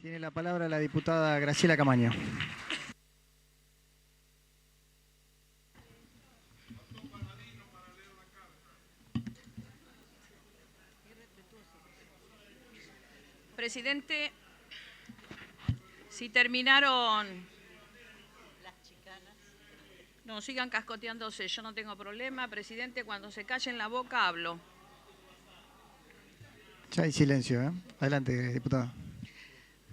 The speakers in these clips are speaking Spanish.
Tiene la palabra la diputada Graciela Camaño. Presidente, si terminaron... Las chicanas. No, sigan cascoteándose, yo no tengo problema. Presidente, cuando se callen la boca, hablo. Ya hay silencio, ¿eh? Adelante, diputada.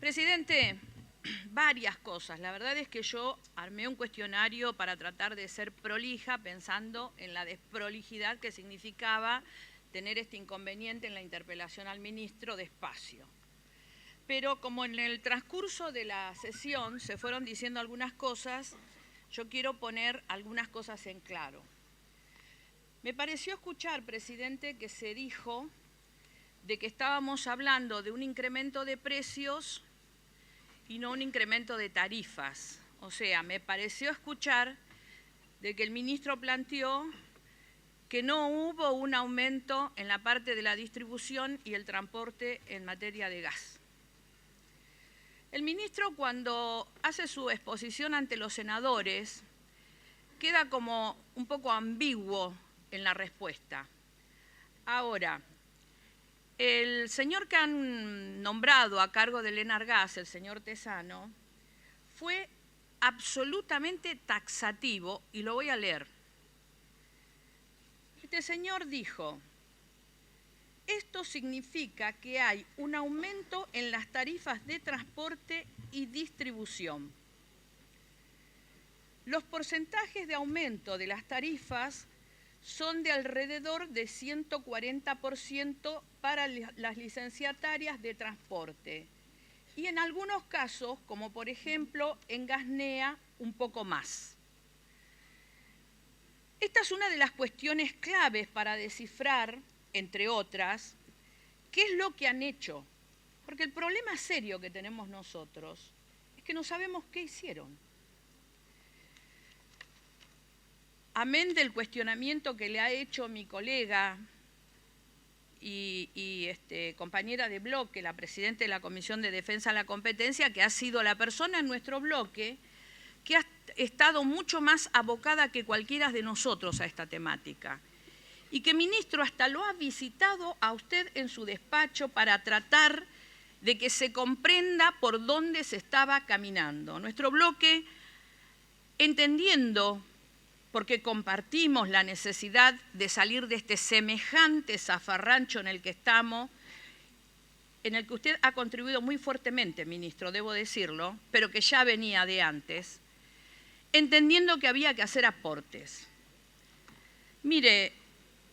Presidente, varias cosas. La verdad es que yo armé un cuestionario para tratar de ser prolija, pensando en la desprolijidad que significaba tener este inconveniente en la interpelación al ministro despacio. Pero como en el transcurso de la sesión se fueron diciendo algunas cosas, yo quiero poner algunas cosas en claro. Me pareció escuchar, presidente, que se dijo de que estábamos hablando de un incremento de precios y no un incremento de tarifas. O sea, me pareció escuchar de que el ministro planteó que no hubo un aumento en la parte de la distribución y el transporte en materia de gas. El ministro, cuando hace su exposición ante los senadores, queda como un poco ambiguo en la respuesta. Ahora, el señor que han nombrado a cargo del Enargas, el señor Tesano, fue absolutamente taxativo, y lo voy a leer. Este señor dijo: esto significa que hay un aumento en las tarifas de transporte y distribución. Los porcentajes de aumento de las tarifas son de alrededor de 140% para las licenciatarias de transporte y en algunos casos, como por ejemplo en Gasnea, un poco más. Esta es una de las cuestiones claves para descifrar, entre otras, qué es lo que han hecho. Porque el problema serio que tenemos nosotros es que no sabemos qué hicieron. Amén del cuestionamiento que le ha hecho mi colega y compañera de bloque, la presidenta de la Comisión de Defensa de la Competencia, que ha sido la persona en nuestro bloque que ha estado mucho más abocada que cualquiera de nosotros a esta temática. Y que, ministro, hasta lo ha visitado a usted en su despacho para tratar de que se comprenda por dónde se estaba caminando. Nuestro bloque, entendiendo, porque compartimos la necesidad de salir de este semejante zafarrancho en el que estamos, en el que usted ha contribuido muy fuertemente, ministro, debo decirlo, pero que ya venía de antes, entendiendo que había que hacer aportes. Mire,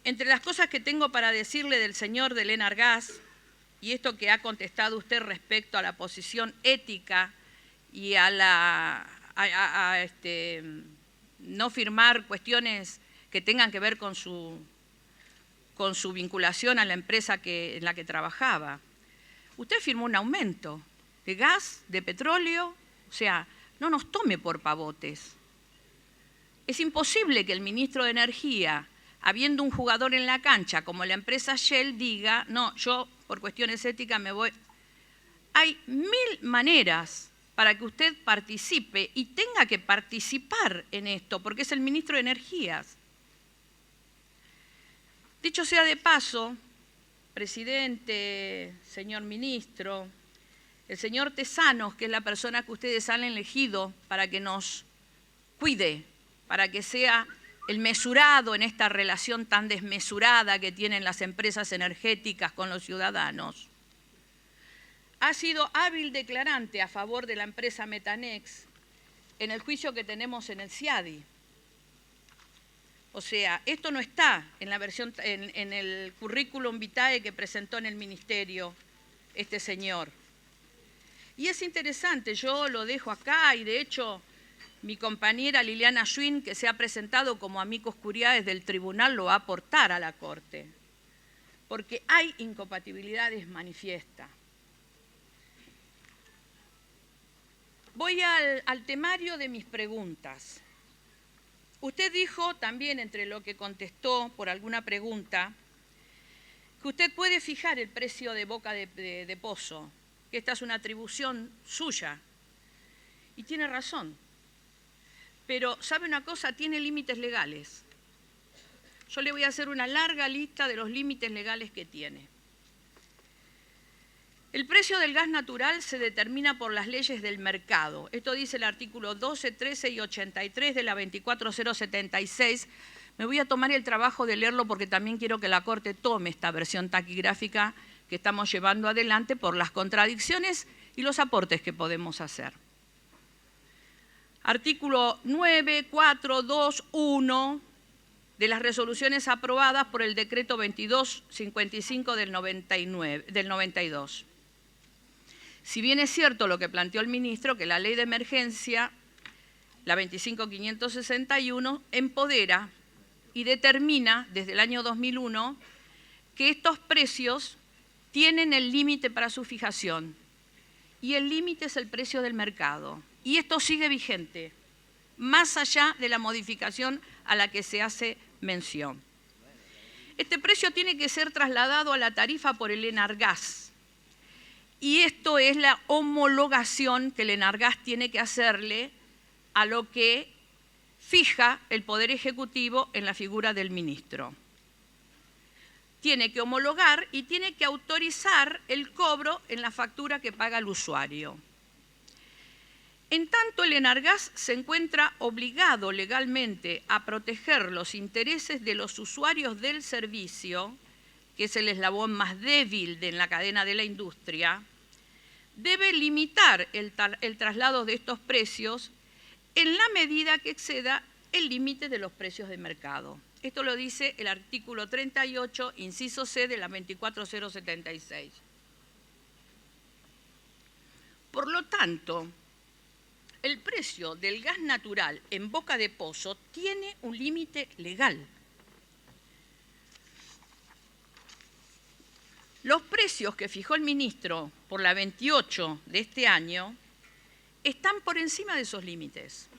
entre las cosas que tengo para decirle del señor del Enargas, y esto que ha contestado usted respecto a la posición ética y a no firmar cuestiones que tengan que ver con su vinculación a la empresa en la que trabajaba. Usted firmó un aumento de gas, de petróleo, o sea, no nos tome por pavotes. Es imposible que el ministro de Energía, habiendo un jugador en la cancha como la empresa Shell, diga, no, yo por cuestiones éticas me voy. Hay 1000 maneras para que usted participe y tenga que participar en esto, porque es el ministro de Energías. Dicho sea de paso, presidente, señor ministro, el señor Tesanos, que es la persona que ustedes han elegido para que nos cuide, para que sea el mesurado en esta relación tan desmesurada que tienen las empresas energéticas con los ciudadanos, ha sido hábil declarante a favor de la empresa Metanex en el juicio que tenemos en el CIADI. O sea, esto no está en la versión, en el currículum vitae que presentó en el ministerio este señor. Y es interesante, yo lo dejo acá y de hecho mi compañera Liliana Schwinn, que se ha presentado como amicus curiae del tribunal, lo va a aportar a la Corte, porque hay incompatibilidades manifiestas. Voy al temario de mis preguntas. Usted dijo también, entre lo que contestó por alguna pregunta, que usted puede fijar el precio de boca de pozo. que esta es una atribución suya. Y tiene razón. Pero, ¿sabe una cosa? Tiene límites legales. Yo le voy a hacer una larga lista de los límites legales que tiene. El precio del gas natural se determina por las leyes del mercado. Esto dice el artículo 12, 13 y 83 de la 24076. Me voy a tomar el trabajo de leerlo porque también quiero que la Corte tome esta versión taquigráfica que estamos llevando adelante por las contradicciones y los aportes que podemos hacer. Artículo 9, 4, 2, 1 de las resoluciones aprobadas por el decreto 2255 del 92. Si bien es cierto lo que planteó el ministro, que la ley de emergencia, la 25561, empodera y determina desde el año 2001 que estos precios tienen el límite para su fijación y el límite es el precio del mercado. Y esto sigue vigente, más allá de la modificación a la que se hace mención. Este precio tiene que ser trasladado a la tarifa por el Enargas. Y esto es la homologación que el Enargas tiene que hacerle a lo que fija el Poder Ejecutivo en la figura del ministro. Tiene que homologar y tiene que autorizar el cobro en la factura que paga el usuario. En tanto, el Enargas se encuentra obligado legalmente a proteger los intereses de los usuarios del servicio, que es el eslabón más débil en la cadena de la industria, debe limitar el traslado de estos precios en la medida que exceda el límite de los precios de mercado. Esto lo dice el artículo 38, inciso C de la 24076. Por lo tanto, el precio del gas natural en boca de pozo tiene un límite legal. Los precios que fijó el ministro por la 28 de este año están por encima de esos límites.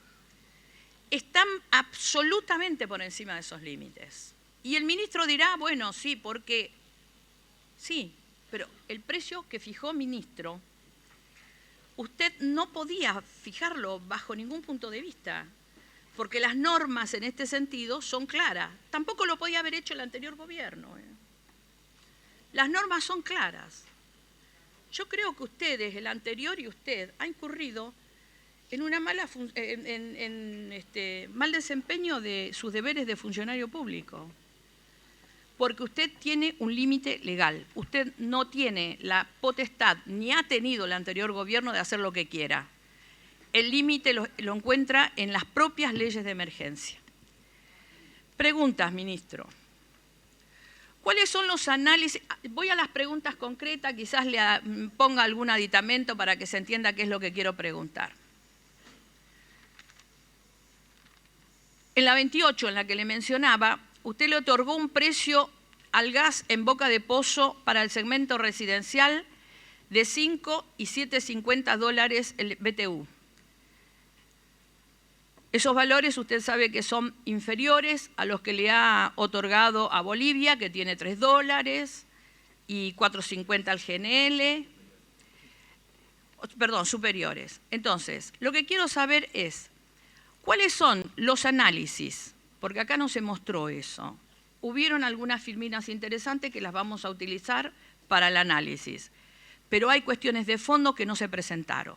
Están absolutamente por encima de esos límites. Y el ministro dirá, bueno, sí, porque sí, pero el precio que fijó ministro, usted no podía fijarlo bajo ningún punto de vista, porque las normas en este sentido son claras. Tampoco lo podía haber hecho el anterior gobierno. Las normas son claras. Yo creo que ustedes, el anterior y usted, han incurrido en una mal desempeño de sus deberes de funcionario público, porque usted tiene un límite legal. Usted no tiene la potestad, ni ha tenido el anterior gobierno, de hacer lo que quiera. El límite lo encuentra en las propias leyes de emergencia. Preguntas, ministro. ¿Cuáles son los análisis? Voy a las preguntas concretas, quizás le ponga algún aditamento para que se entienda qué es lo que quiero preguntar. En la 28, en la que le mencionaba, usted le otorgó un precio al gas en boca de pozo para el segmento residencial de 5 y 7,50 dólares el BTU. Esos valores usted sabe que son inferiores a los que le ha otorgado a Bolivia, que tiene 3 dólares y 4,50 al GNL. Perdón, superiores. Entonces, lo que quiero saber es, ¿cuáles son los análisis? Porque acá no se mostró eso. Hubieron algunas filminas interesantes que las vamos a utilizar para el análisis, pero hay cuestiones de fondo que no se presentaron.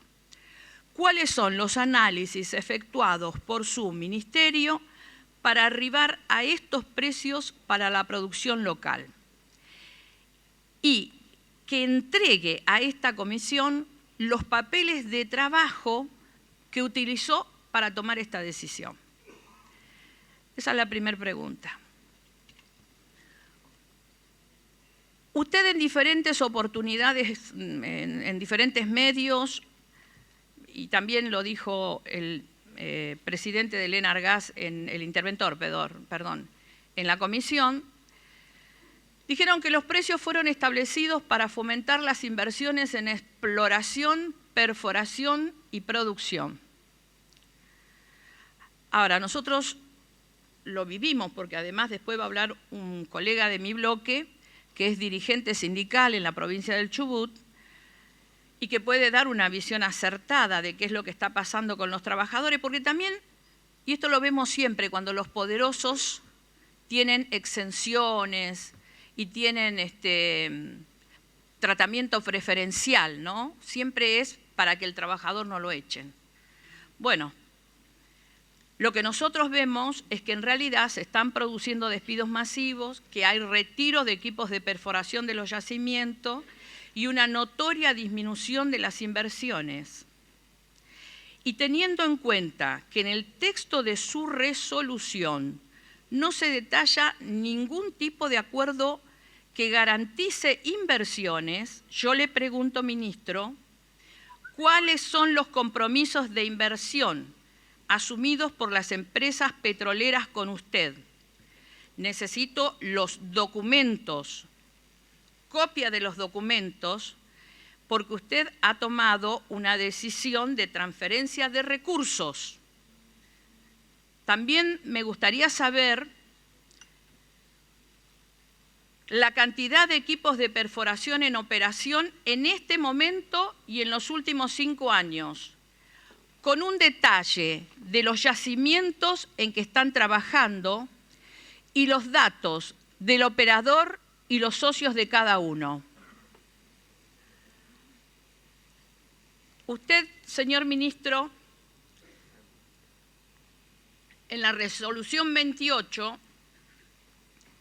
¿Cuáles son los análisis efectuados por su ministerio para arribar a estos precios para la producción local? Y que entregue a esta comisión los papeles de trabajo que utilizó para tomar esta decisión. Esa es la primera pregunta. Usted en diferentes oportunidades, en diferentes medios, y también lo dijo el presidente del Enargas, el interventor, en la comisión, dijeron que los precios fueron establecidos para fomentar las inversiones en exploración, perforación y producción. Ahora, nosotros lo vivimos, porque además después va a hablar un colega de mi bloque, que es dirigente sindical en la provincia del Chubut, y que puede dar una visión acertada de qué es lo que está pasando con los trabajadores, porque también, y esto lo vemos siempre, cuando los poderosos tienen exenciones y tienen tratamiento preferencial, ¿no? Siempre es para que el trabajador no lo echen. Bueno, lo que nosotros vemos es que en realidad se están produciendo despidos masivos, que hay retiros de equipos de perforación de los yacimientos y una notoria disminución de las inversiones. Y teniendo en cuenta que en el texto de su resolución no se detalla ningún tipo de acuerdo que garantice inversiones, yo le pregunto, ministro, ¿cuáles son los compromisos de inversión asumidos por las empresas petroleras con usted? Necesito los documentos, copia de los documentos, porque usted ha tomado una decisión de transferencia de recursos. También me gustaría saber la cantidad de equipos de perforación en operación en este momento y en los últimos 5 años, con un detalle de los yacimientos en que están trabajando y los datos del operador y los socios de cada uno. Usted, señor ministro, en la resolución 28,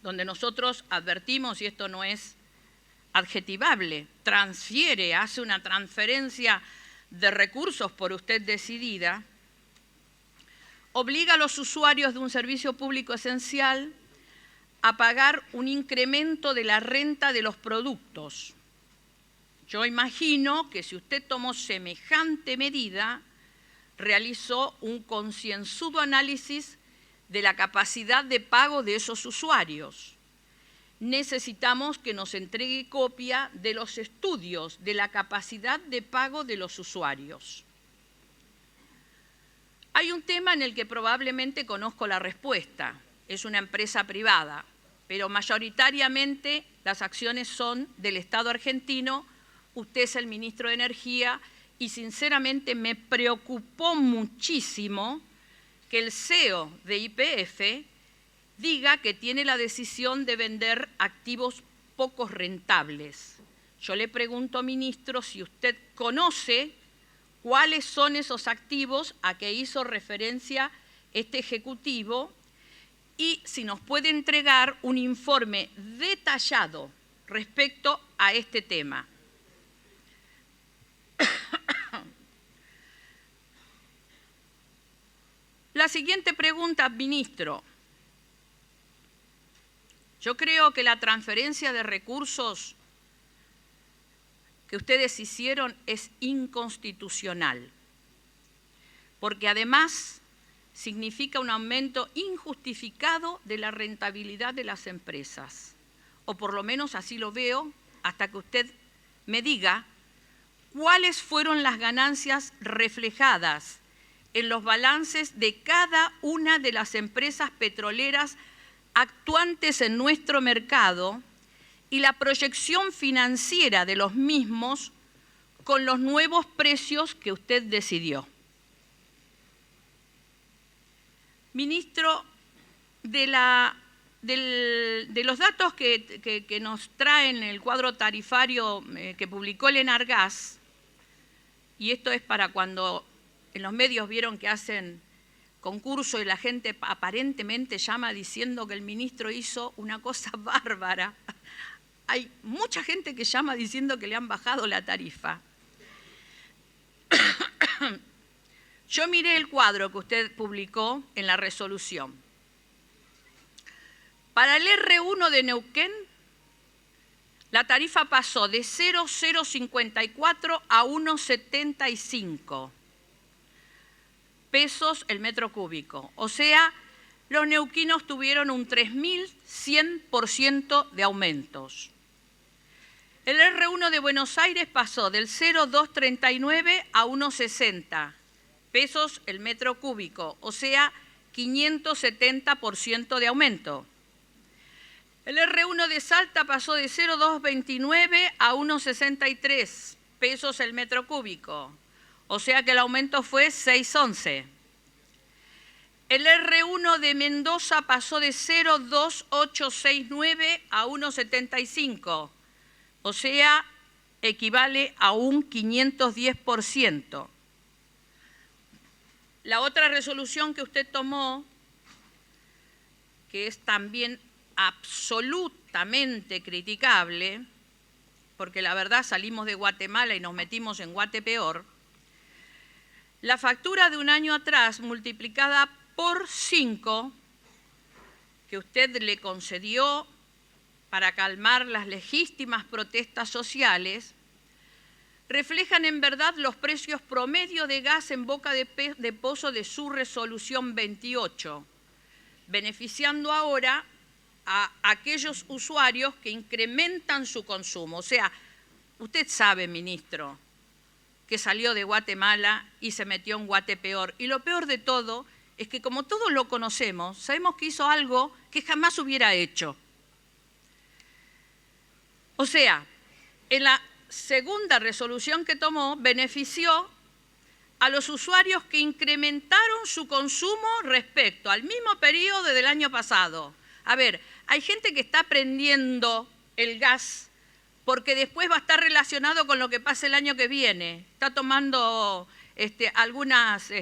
donde nosotros advertimos, y esto no es adjetivable, transfiere, hace una transferencia de recursos por usted decidida, obliga a los usuarios de un servicio público esencial a pagar un incremento de la renta de los productos. Yo imagino que si usted tomó semejante medida, realizó un concienzudo análisis de la capacidad de pago de esos usuarios. Necesitamos que nos entregue copia de los estudios de la capacidad de pago de los usuarios. Hay un tema en el que probablemente conozco la respuesta. Es una empresa privada, pero mayoritariamente las acciones son del Estado argentino. Usted es el ministro de Energía y sinceramente me preocupó muchísimo que el CEO de YPF diga que tiene la decisión de vender activos poco rentables. Yo le pregunto, ministro, si usted conoce cuáles son esos activos a que hizo referencia este Ejecutivo y si nos puede entregar un informe detallado respecto a este tema. La siguiente pregunta, ministro. Yo creo que la transferencia de recursos que ustedes hicieron es inconstitucional, porque además significa un aumento injustificado de la rentabilidad de las empresas, o por lo menos así lo veo, hasta que usted me diga cuáles fueron las ganancias reflejadas en los balances de cada una de las empresas petroleras actuantes en nuestro mercado y la proyección financiera de los mismos con los nuevos precios que usted decidió. Ministro, de los datos que nos traen el cuadro tarifario que publicó el Enargas, y esto es para cuando en los medios vieron que hacen concurso y la gente aparentemente llama diciendo que el ministro hizo una cosa bárbara. Hay mucha gente que llama diciendo que le han bajado la tarifa. Yo miré el cuadro que usted publicó en la resolución. Para el R1 de Neuquén, la tarifa pasó de 0,054 a 1,75 pesos el metro cúbico. O sea, los neuquinos tuvieron un 3.100% de aumentos. El R1 de Buenos Aires pasó del 0,239 a 1,60 pesos el metro cúbico, o sea, 570% de aumento. El R1 de Salta pasó de 0,229 a 1,63 pesos el metro cúbico. O sea que el aumento fue 6,11. El R1 de Mendoza pasó de 0,2869 a 1,75. O sea, equivale a un 510%. La otra resolución que usted tomó, que es también absolutamente criticable, porque la verdad salimos de Guatemala y nos metimos en Guatepeor, la factura de un año atrás multiplicada por 5 que usted le concedió para calmar las legítimas protestas sociales, reflejan en verdad los precios promedio de gas en boca de pozo de su resolución 28, beneficiando ahora a aquellos usuarios que incrementan su consumo. O sea, usted sabe, ministro, que salió de Guatemala y se metió en Guatepeor. Y lo peor de todo es que como todos lo conocemos, sabemos que hizo algo que jamás hubiera hecho. O sea, en la segunda resolución que tomó, benefició a los usuarios que incrementaron su consumo respecto al mismo periodo del año pasado. A ver, hay gente que está prendiendo el gas porque después va a estar relacionado con lo que pase el año que viene. Está tomando algunas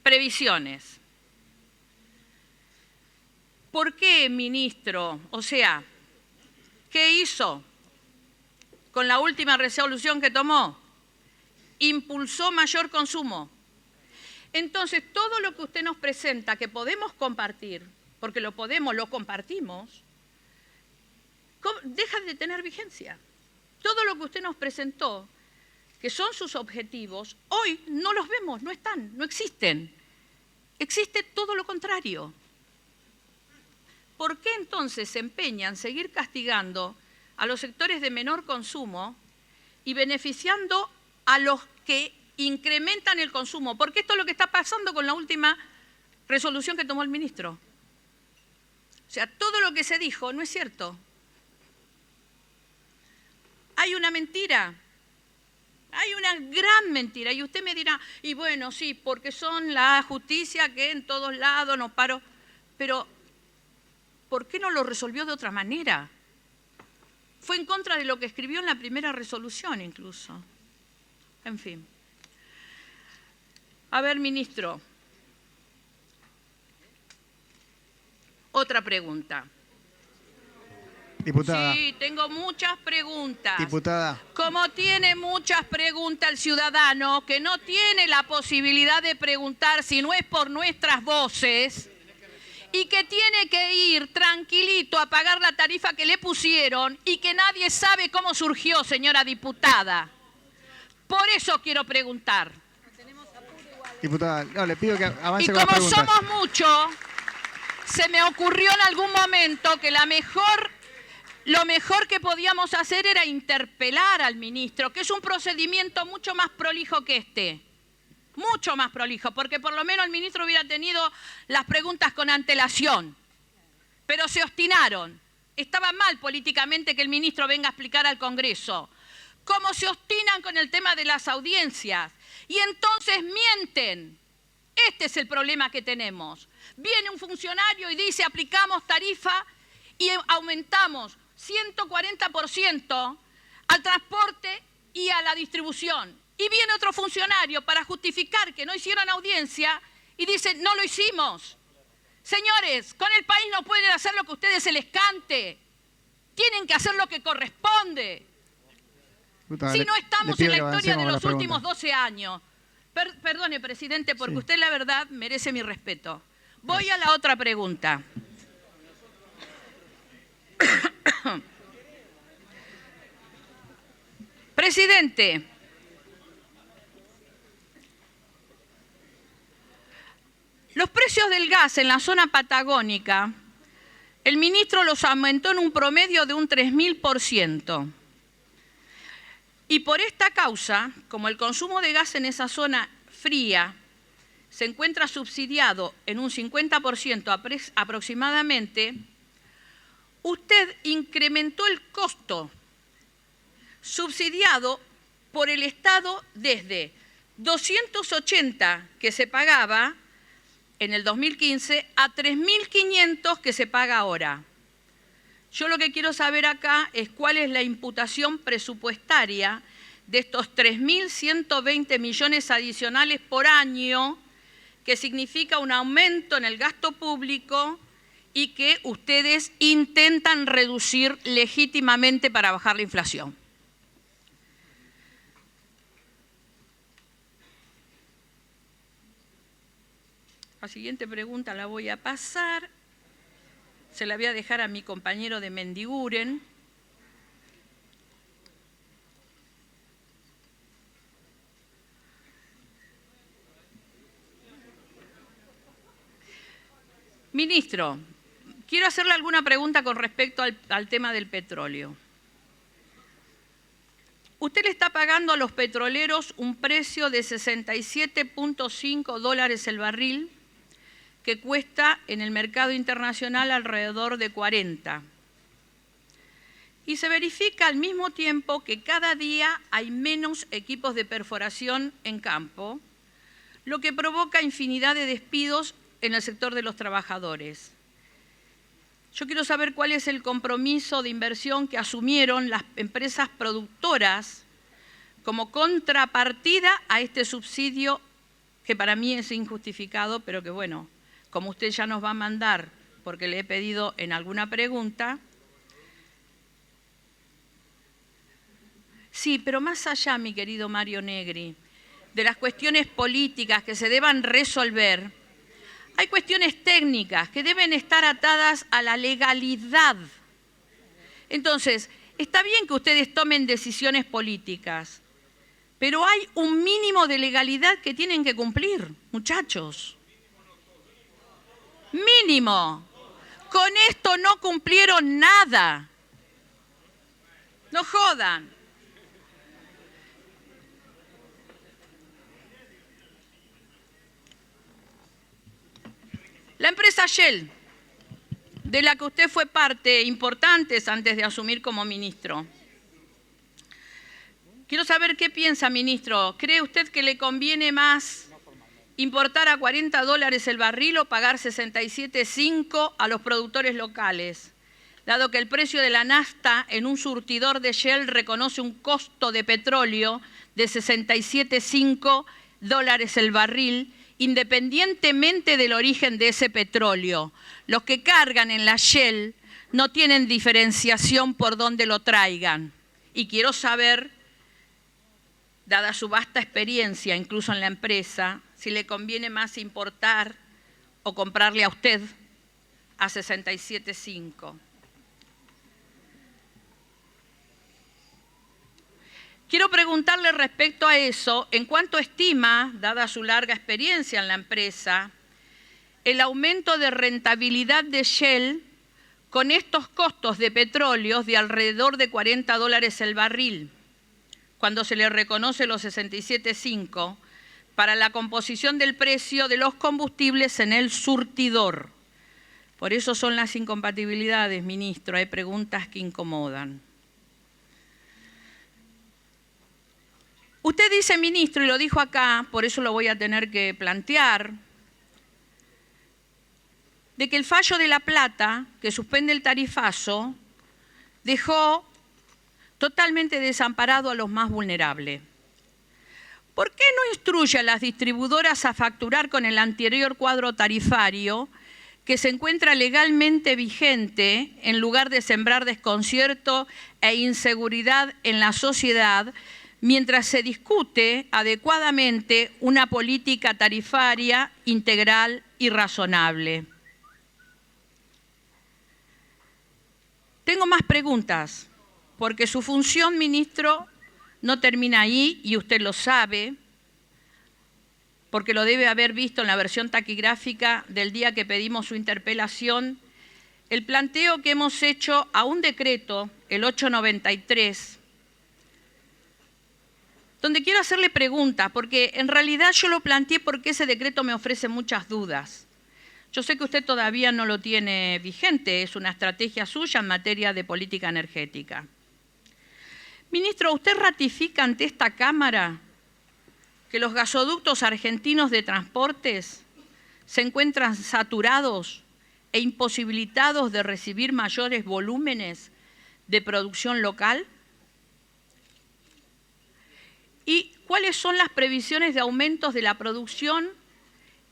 previsiones. ¿Por qué, ministro? O sea, ¿qué hizo con la última resolución que tomó? Impulsó mayor consumo. Entonces, todo lo que usted nos presenta, que podemos compartir, porque lo compartimos, deja de tener vigencia. Todo lo que usted nos presentó, que son sus objetivos, hoy no los vemos, no están, no existen. Existe todo lo contrario. ¿Por qué entonces se empeñan en seguir castigando a los sectores de menor consumo y beneficiando a los que incrementan el consumo? Porque esto es lo que está pasando con la última resolución que tomó el ministro. O sea, todo lo que se dijo no es cierto. Hay una mentira, hay una gran mentira. Y usted me dirá, y bueno, sí, porque son la justicia que en todos lados nos paró. Pero, ¿por qué no lo resolvió de otra manera? Fue en contra de lo que escribió en la primera resolución incluso. En fin. A ver, ministro. Otra pregunta. Diputada. Sí, tengo muchas preguntas. Diputada. Como tiene muchas preguntas el ciudadano que no tiene la posibilidad de preguntar si no es por nuestras voces y que tiene que ir tranquilito a pagar la tarifa que le pusieron y que nadie sabe cómo surgió, señora diputada. Por eso quiero preguntar. Diputada, no, le pido que avance Y con las como preguntas. somos muchos, se me ocurrió en algún momento que lo mejor que podíamos hacer era interpelar al ministro, que es un procedimiento mucho más prolijo que este. Mucho más prolijo, porque por lo menos el ministro hubiera tenido las preguntas con antelación. Pero se obstinaron. Estaba mal políticamente que el ministro venga a explicar al Congreso. Cómo se obstinan con el tema de las audiencias. Y entonces mienten. Este es el problema que tenemos. Viene un funcionario y dice aplicamos tarifa y aumentamos 140% al transporte y a la distribución. Y viene otro funcionario para justificar que no hicieron audiencia y dice no lo hicimos. Señores, con el país no pueden hacer lo que a ustedes se les cante. Tienen que hacer lo que corresponde. Diputada, Si no estamos pido en la que historia de avancemos los con la últimos pregunta. 12 años. Perdone, presidente, porque Sí. usted la verdad merece mi respeto. Voy a la otra pregunta. Presidente, los precios del gas en la zona patagónica, el ministro los aumentó en un promedio de un 3000%. Y por esta causa, como el consumo de gas en esa zona fría se encuentra subsidiado en un 50% aproximadamente, usted incrementó el costo subsidiado por el Estado desde 280 que se pagaba en el 2015 a 3.500 que se paga ahora. Yo lo que quiero saber acá es cuál es la imputación presupuestaria de estos 3.120 millones adicionales por año, que significa un aumento en el gasto público y que ustedes intentan reducir legítimamente para bajar la inflación. La siguiente pregunta la voy a pasar. Se la voy a dejar a mi compañero de Mendiguren. Ministro, quiero hacerle alguna pregunta con respecto al tema del petróleo. Usted le está pagando a los petroleros un precio de 67.5 dólares el barril, que cuesta en el mercado internacional alrededor de 40. Y se verifica al mismo tiempo que cada día hay menos equipos de perforación en campo, lo que provoca infinidad de despidos en el sector de los trabajadores. Yo quiero saber cuál es el compromiso de inversión que asumieron las empresas productoras como contrapartida a este subsidio que para mí es injustificado, pero que bueno, como usted ya nos va a mandar, porque le he pedido en alguna pregunta. Sí, pero más allá, mi querido Mario Negri, de las cuestiones políticas que se deban resolver, hay cuestiones técnicas que deben estar atadas a la legalidad. Entonces, está bien que ustedes tomen decisiones políticas, pero hay un mínimo de legalidad que tienen que cumplir, muchachos. Mínimo. Con esto no cumplieron nada. No jodan. La empresa Shell, de la que usted fue parte importante antes de asumir como ministro. Quiero saber qué piensa, ministro. ¿Cree usted que le conviene más importar a 40 dólares el barril o pagar 67.5 a los productores locales, dado que el precio de la nafta en un surtidor de Shell reconoce un costo de petróleo de 67.5 dólares el barril, independientemente del origen de ese petróleo? Los que cargan en la Shell no tienen diferenciación por dónde lo traigan. Y quiero saber, dada su vasta experiencia, incluso en la empresa, si le conviene más importar o comprarle a usted a 67.5. Quiero preguntarle respecto a eso, ¿en cuánto estima, dada su larga experiencia en la empresa, el aumento de rentabilidad de Shell con estos costos de petróleo de alrededor de 40 dólares el barril, cuando se le reconoce los 67.5 para la composición del precio de los combustibles en el surtidor? Por eso son las incompatibilidades, ministro. Hay preguntas que incomodan. Usted dice, ministro, y lo dijo acá, por eso lo voy a tener que plantear, de que el fallo de La Plata, que suspende el tarifazo, dejó totalmente desamparado a los más vulnerables. ¿Por qué no instruye a las distribuidoras a facturar con el anterior cuadro tarifario que se encuentra legalmente vigente en lugar de sembrar desconcierto e inseguridad en la sociedad mientras se discute adecuadamente una política tarifaria integral y razonable? Tengo más preguntas, porque su función, ministro, no termina ahí, y usted lo sabe, porque lo debe haber visto en la versión taquigráfica del día que pedimos su interpelación, el planteo que hemos hecho a un decreto, el 893, donde quiero hacerle preguntas, porque en realidad yo lo planteé porque ese decreto me ofrece muchas dudas. Yo sé que usted todavía no lo tiene vigente, es una estrategia suya en materia de política energética. Ministro, ¿usted ratifica ante esta Cámara que los gasoductos argentinos de transportes se encuentran saturados e imposibilitados de recibir mayores volúmenes de producción local? ¿Y cuáles son las previsiones de aumentos de la producción?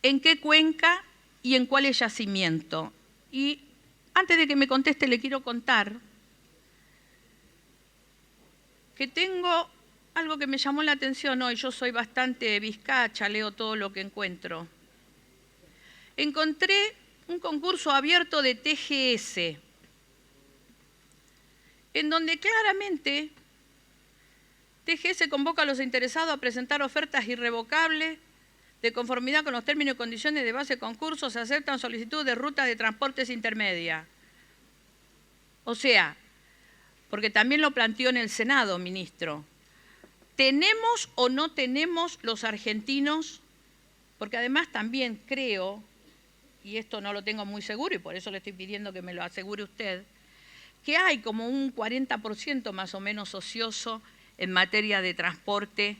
¿En qué cuenca y en cuál yacimiento? Y antes de que me conteste, le quiero contar que tengo algo que me llamó la atención hoy. Yo soy bastante vizcacha, leo todo lo que encuentro. Encontré un concurso abierto de TGS, en donde claramente TGS convoca a los interesados a presentar ofertas irrevocables de conformidad con los términos y condiciones de base de concurso. Se aceptan solicitudes de rutas de transportes intermedia. O sea, porque también lo planteó en el Senado, ministro, ¿tenemos o no tenemos los argentinos? Porque además también creo, y esto no lo tengo muy seguro y por eso le estoy pidiendo que me lo asegure usted, que hay como un 40% más o menos ocioso en materia de transporte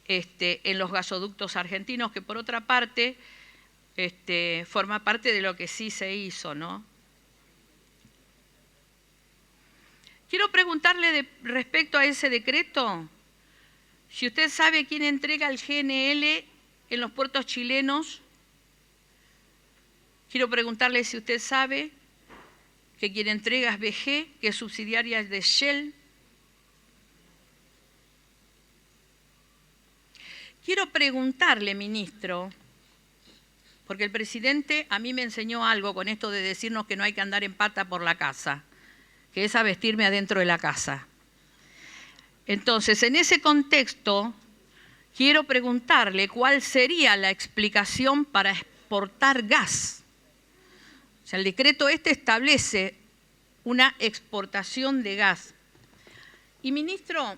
en los gasoductos argentinos, que por otra parte forma parte de lo que sí se hizo, ¿no? Quiero preguntarle respecto a ese decreto, si usted sabe quién entrega el GNL en los puertos chilenos. Quiero preguntarle si usted sabe que quien entrega es BG, que es subsidiaria de Shell. Quiero preguntarle, ministro, porque el presidente a mí me enseñó algo con esto de decirnos que no hay que andar en pata por la casa, que es a vestirme adentro de la casa. Entonces, en ese contexto, quiero preguntarle cuál sería la explicación para exportar gas. O sea, el decreto establece una exportación de gas. Y, ministro,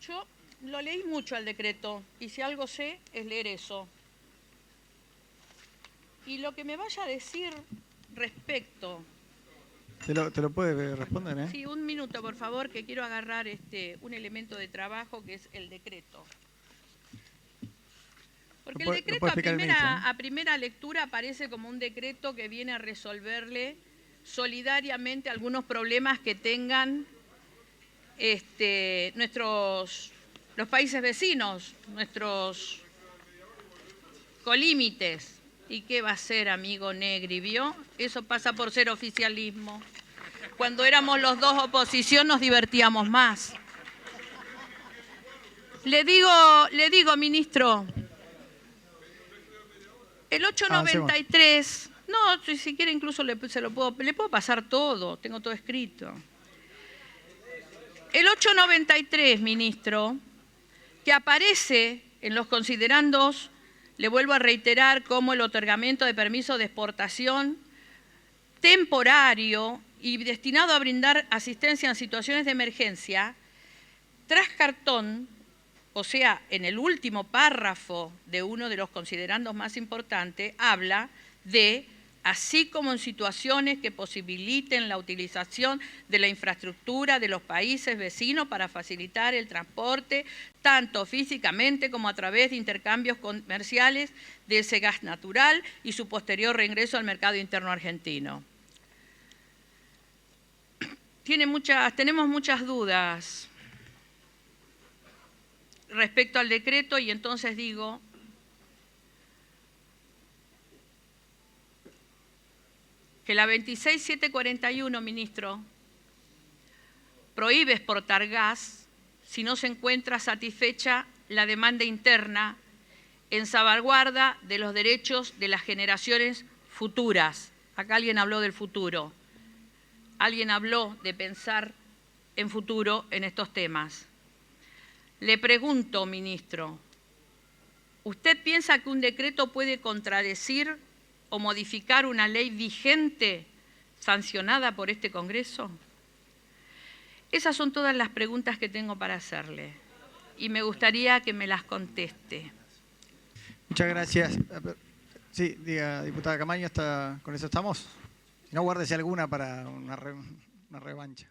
yo lo leí mucho al decreto, y si algo sé es leer eso. Y lo que me vaya a decir respecto... Te lo puede responder, ¿eh? Sí, un minuto, por favor, que quiero agarrar un elemento de trabajo que es el decreto. Porque el decreto a primera lectura aparece como un decreto que viene a resolverle solidariamente algunos problemas que tengan los países vecinos, nuestros colímites. ¿Y qué va a ser, amigo Negri? ¿Vio? Eso pasa por ser oficialismo. Cuando éramos los dos oposición nos divertíamos más. Le digo, ministro, el 893, no, si quiere incluso le puedo pasar todo, tengo todo escrito. El 893, ministro, que aparece en los considerandos, le vuelvo a reiterar, como el otorgamiento de permiso de exportación temporario y destinado a brindar asistencia en situaciones de emergencia, tras cartón, o sea, en el último párrafo de uno de los considerandos más importantes, habla de así como en situaciones que posibiliten la utilización de la infraestructura de los países vecinos para facilitar el transporte, tanto físicamente como a través de intercambios comerciales de ese gas natural y su posterior reingreso al mercado interno argentino. Tenemos muchas dudas respecto al decreto y entonces digo... que la 26741, ministro, prohíbe exportar gas si no se encuentra satisfecha la demanda interna en salvaguarda de los derechos de las generaciones futuras. Acá alguien habló del futuro. Alguien habló de pensar en futuro en estos temas. Le pregunto, ministro, ¿usted piensa que un decreto puede contradecir o modificar una ley vigente sancionada por este Congreso? Esas son todas las preguntas que tengo para hacerle y me gustaría que me las conteste. Muchas gracias. Sí, diga, diputada Camaño, ¿con eso estamos? Si no, guárdese alguna para una revancha.